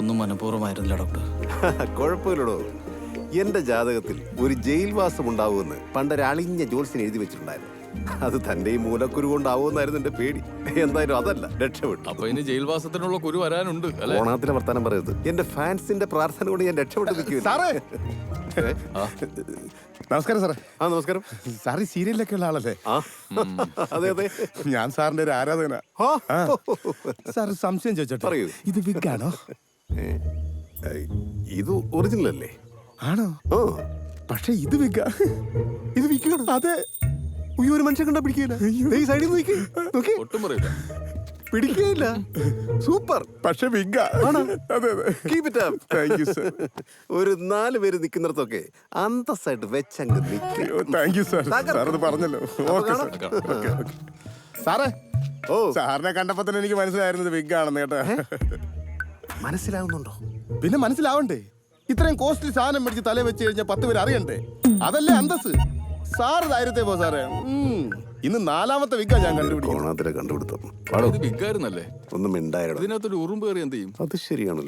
ഒന്നും മനഃപൂർവ്വമായിരുന്നില്ല ഡോക്ടർ. കുഴപ്പമില്ലടോ. എന്റെ ജാതകത്തിൽ ഒരു ജയിൽവാസം ഉണ്ടാവുമെന്ന് പണ്ടൊരളിഞ്ഞ ജോത്സ്യൻ എഴുതി വെച്ചിട്ടുണ്ടായിരുന്നു. അത് തന്റെ ഈ മൂലക്കുരു കൊണ്ടാവുമെന്നായിരുന്നു എന്റെ പേടി. എന്തായാലും അതല്ല, രക്ഷപ്പെട്ടു. അപ്പൊ ഇനി ജയിൽവാസത്തിനുള്ള കുരു വരാനുണ്ട് അല്ലെ? ഓണാത്തിലെ വർത്താനം പറയരുത്. എന്റെ ഫാൻസിന്റെ പ്രാർത്ഥന കൊണ്ട് ഞാൻ രക്ഷപ്പെട്ടു നിൽക്കുക. സാറേ നമസ്കാരം സാറേ. ആ നമസ്കാരം. സാറ് ഈ സീരിയലിലൊക്കെ ഉള്ള ആളല്ലേ? ആ അതെ അതെ, ഞാൻ സാറിന്റെ ഒരു ആരാധകനാ. ആ, സാർ സംശയം ചോദിച്ചോട്ടെ, പറയൂ. ഇത് വിഗാണോ? ഇത് ഒറിജിനൽ അല്ലേ? ആണോ? ആ, പക്ഷെ ഇത് വിഗ. ഇത് വിൽക്കണം. അതെ. ഉയ്യോ, ഒരു മനുഷ്യൻ കണ്ടാ പിടിക്കില്ല. ഈ സൈഡിൽ നോക്കി നോക്കി, ഒട്ടും പറയില്ല. പിടിക്കുകയില്ല. സൂപ്പർ. പക്ഷെ വിഗ. ആണോ? അതെ അതെ. Keep it up. Thank you sir. ഒരു 4 പേര് നിൽക്കുന്നിടത്തൊക്കെ അന്തസ്സായിട്ട് വെച്ചങ്ങ് നിൽക്കും. Thank you sir. സാറത് പറഞ്ഞല്ലോ. Okay sir. Okay okay. സാറേ, ഓ, സാറിനെ കണ്ടപ്പോ തന്നെ എനിക്ക് മനസ്സിലായിരുന്നത് വിഗ് ആണെന്ന് കേട്ടോ. മനസ്സിലാവുന്നുണ്ടോ? പിന്നെ മനസ്സിലാവണ്ടേ? ഇത്രയും കോസ്റ്റ്ലി സാധനം മേടിച്ച് തലേ വെച്ച് കഴിഞ്ഞാൽ 10 പേര് അറിയണ്ടേ? അതല്ലേ അന്തസ്. സാറ് ധൈര്യത്തെ പോ സാറേ. ഇന്ന് 4ാമത്തെ വിഗ്ഗാ ഞാൻ കണ്ടുപിടിക്കും. ഓണാത്തിലെ കണ്ടുപിടുത്തം. ഇത് ബിഗായിരുന്നല്ലേ? ഒന്നും മിണ്ടായിരുന്നു. ഇതിനകത്തൊരു ഉറുമ്പ് കയറി എന്ത് ചെയ്യും? അത് ശരിയാണല്ലോ.